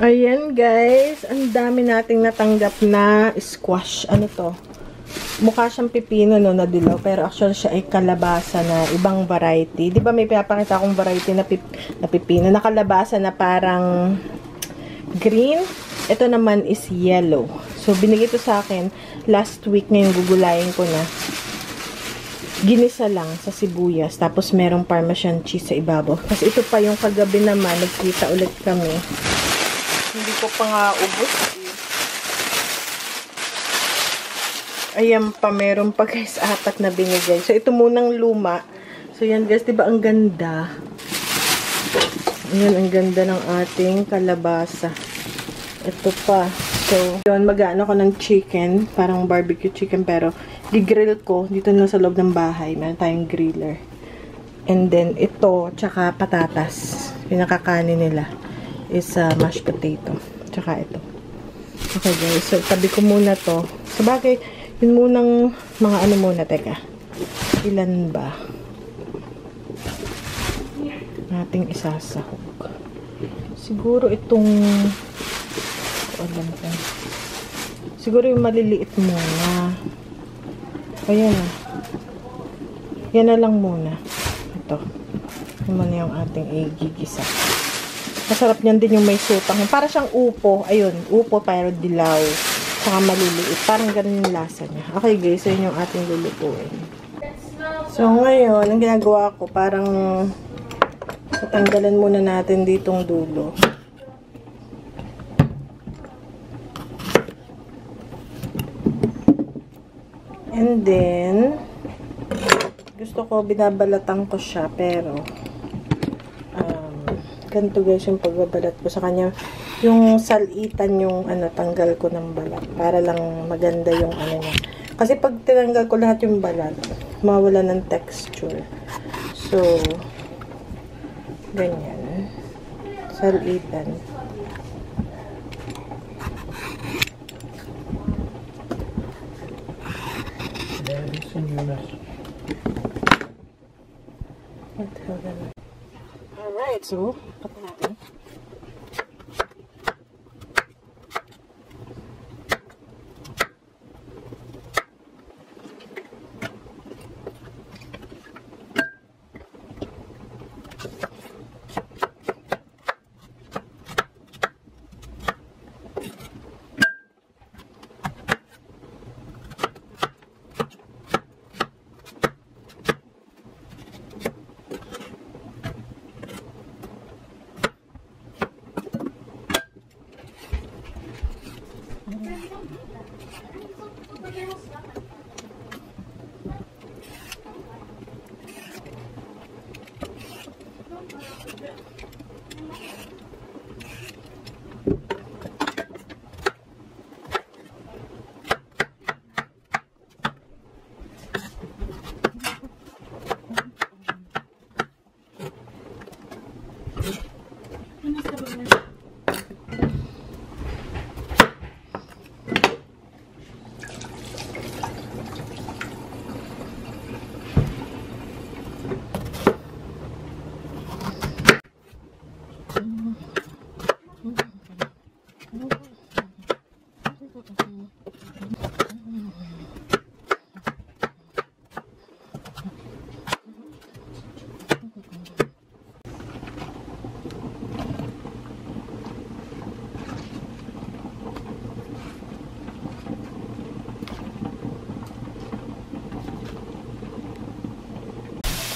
Ayan guys, ang dami nating natanggap na squash. Ano to? Mukha siyang pipino no, na dilaw, pero actually siya ay kalabasa na ibang variety. 'Di ba may pinapakita akong variety na pipino na kalabasa na parang green? Ito naman is yellow. So binigay ito sa akin last week, ngayon gugulayin ko na. Ginisa lang sa sibuyas, tapos merong parmesan cheese sa ibabaw. Kasi ito pa yung kagabi naman, nagkita ulit kami. Hindi ko pa nga ubos eh. Ayan pa, meron pa guys, 4 na binigay. So, ito munang luma. So, yan guys, diba ang ganda? Ayan, ang ganda ng ating kalabasa. Ito pa. So, yun, mag-ano ko ng chicken. Parang barbecue chicken, pero i-grill ko dito na sa loob ng bahay. Meron tayong griller. And then, ito, tsaka patatas. Pinakakanin nila is mashed potato. Tsaka ito. Okay guys, so tabi ko muna to. So bagay, yun munang mga ano muna, teka. Ilan ba? Nating isasahog. Siguro itong alam ko. Siguro yung maliliit muna. Ayan na. Yan na lang muna. Ito. Yung muna yung ating igigisa. Masarap niyan din yung may sutang. Para siyang upo. Ayun, upo pero dilaw. Saka maliliit. Parang ganun yung lasa niya. Okay guys, so yun yung ating lulutuin. So ngayon, ang ginagawa ko, parang tatanggalan muna natin ditong dulo. And then, gusto ko, binabalatan ko siya, pero ganito guys yung pagbabalat ko sa kanya. Yung salitan yung tanggal ko ng balat. Para lang maganda yung niya. Kasi pag tinanggal ko lahat yung balat, mawala ng texture. So, ganyan. Salitan. Alright, so, pati natin.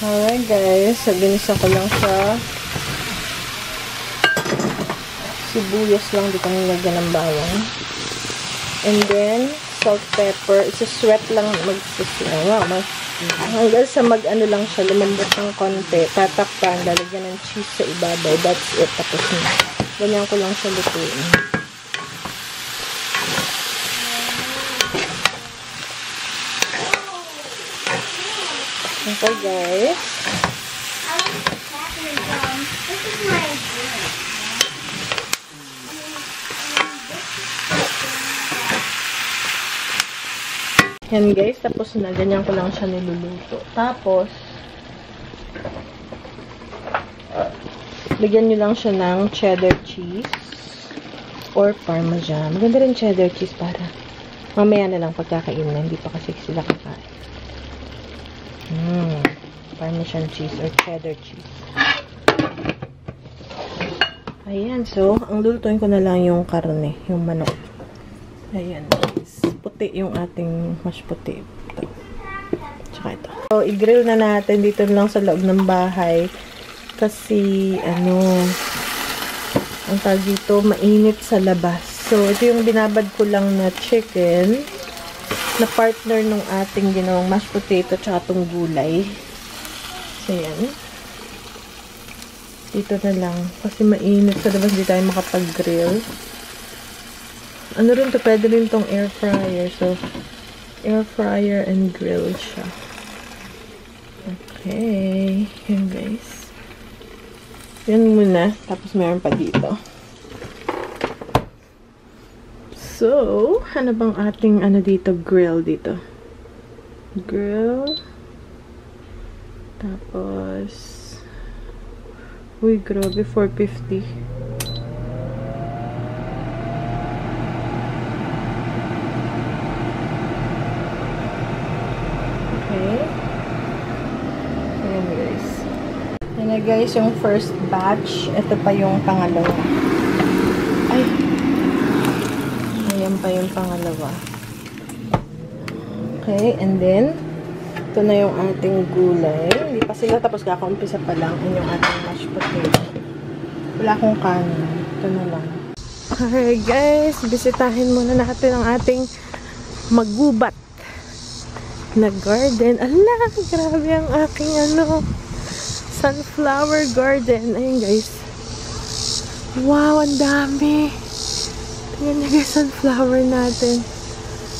Alright guys, so ginisa ko lang siya. Sibuyas lang, di ko nilagyan ng bawang. And then, salt, pepper. Isa-sweat lang hanggang sa mag-ano lang siya, lumambot ng konti. Tatakpan, lalagyan ng cheese sa ibabaw. That's it. Tapos na. Ganyan ko lang siya lutuin. Okay guys. Yan guys, tapos na. Ganyan ko lang siya niluluto. Tapos, bigyan nyo lang siya ng cheddar cheese. or parmesan. Maganda rin cheddar cheese para mamaya na lang pagkakain na. Hindi pa kasi sila kakain. Parmesan cheese or cheddar cheese. Ayan. So, ang lulutuin ko na lang yung karne. Yung manok. Ayan. Puti yung ating mash puti. Ito. Tsaka ito. So, i-grill na natin dito lang sa loob ng bahay. Kasi, ang tawag dito, mainit sa labas. So, ito yung binabad ko lang na chicken na partner nung ating ginawang mashed potato tsaka itong gulay. So, yan. Dito na lang. Kasi mainit sa labas, hindi tayo makapag-grill. Ano rin to? Pwede rin tong air fryer. So, air fryer and grill siya. Okay. Yan, guys. Yan muna. Tapos meron pa dito. So, ano bang ating dito? Grill dito. Grill. Tapos, uy, grabe, 450. Okay. Ayan, guys. Yan na, guys, yung first batch. Ito pa yung pangalawa. Ay! Ayan pa yung pangalawa. Okay, and then, ito na yung ating gulay. Hindi pa sila tapos kakaumpisa pa lang. Yan yung ating mashed potato. Wala akong kanin. Ito na lang. Alright, guys. Bisitahin muna natin ang ating magubat na garden. Ala, grabe ang aking sunflower garden. Ayun, guys. Wow, ang dami. Tingnan nyo, guys, sunflower natin.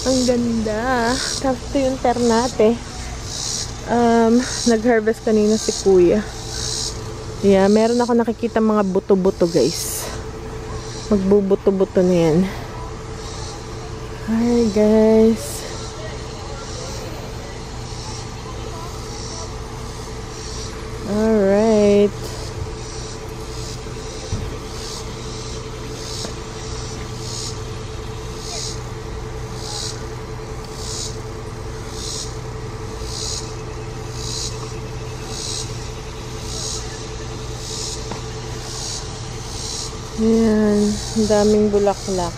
Ang ganda. Tapos ito yung ternate. Nag-harvest kanina si kuya. Yeah, meron ako nakikita mga buto-buto, guys. Magbubuto-buto na yan. Hi, guys. Alright. Ayan, ang daming bulaklak.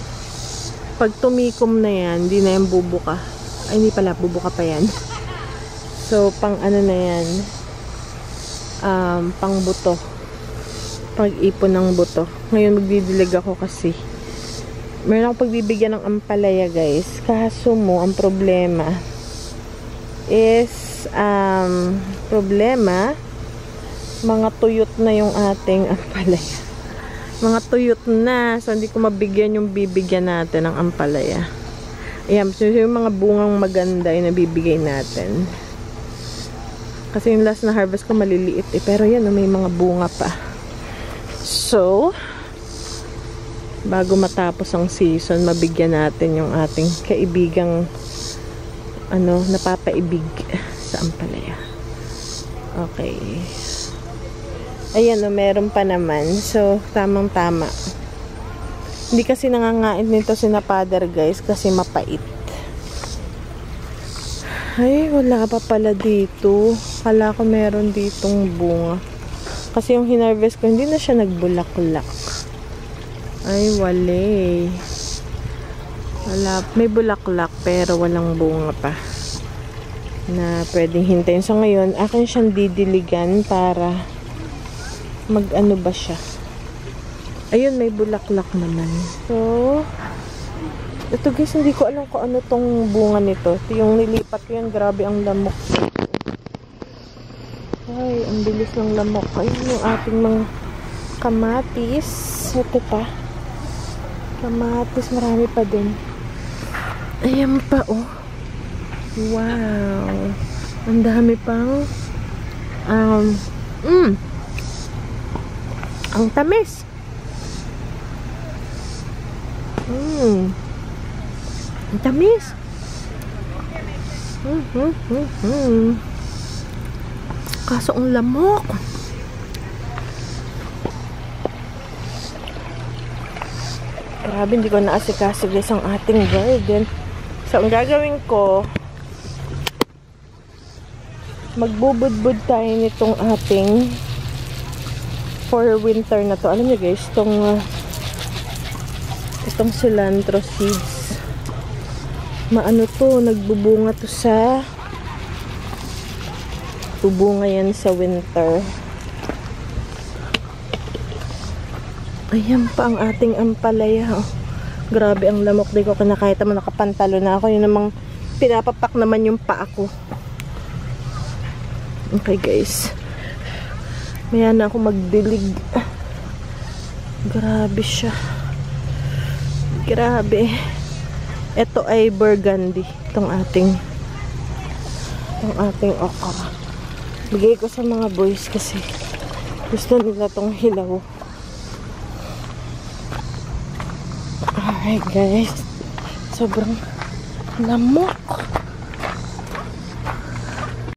Pag tumikom na yan, hindi na yan bubuka. Ay, hindi pala, bubuka pa yan. So, pang na yan, pang buto. Pag ipon ng buto. Ngayon, magdidilig ako kasi meron akong pagbibigyan ng ampalaya, guys. Kaso mo, ang problema is, mga tuyot na yung ating ampalaya. Mga tuyot na. So, hindi ko mabigyan yung bibigyan natin ng ampalaya. Ayan. So, yung mga bungang maganda yung nabibigay natin. Kasi yung last na harvest ko maliliit eh. Pero yan, may mga bunga pa. So, bago matapos ang season, mabigyan natin yung ating kaibigang napapaibig sa ampalaya. Okay. Ayan, meron pa naman. So, tamang-tama. Hindi kasi nangangain nito si na father, guys, kasi mapait. Ay, wala pa pala dito. Kala ko meron ditong bunga. Kasi yung hinarvest ko, hindi na siya nagbulaklak. Ay, wale. Wala. May bulaklak, pero walang bunga pa na pwedeng hintayin. So, ngayon, akin siyang didiligan para mag-ano ba siya. Ayun, may bulaklak naman. So, ito, guys, hindi ko alam kung ano tong bunga nito. Ito yung nilipat ko yan. Grabe ang lamok. Ay, ang bilis ng lamok. Ayun yung ating mga kamatis. Ito pa. Kamatis, marami pa din. Ayan pa, oh. Wow. Ang dami pang ang tamis. Ang tamis. Kaso ang lamok. Grabe, hindi ko naasikaso guys ang ating garden. So, ang gagawin ko, magbubudbud tayo nitong ating for winter na to. Alam niyo guys, itong cilantro seeds. Maano to, nagbubunga to sa bubunga yan sa winter. Ayan pa ang ating ampalaya. Oh. Grabe ang lamok. Di ko kinakahit naman nakapantalo na ako. Yun namang pinapapak naman yung paa ko. Okay guys. Maya na ako magdilig. Grabe siya. Grabe. Ito ay burgundy. Itong ating okra. Bigay ko sa mga boys kasi gusto nila tong hilaw. Alright guys. Sobrang lamok.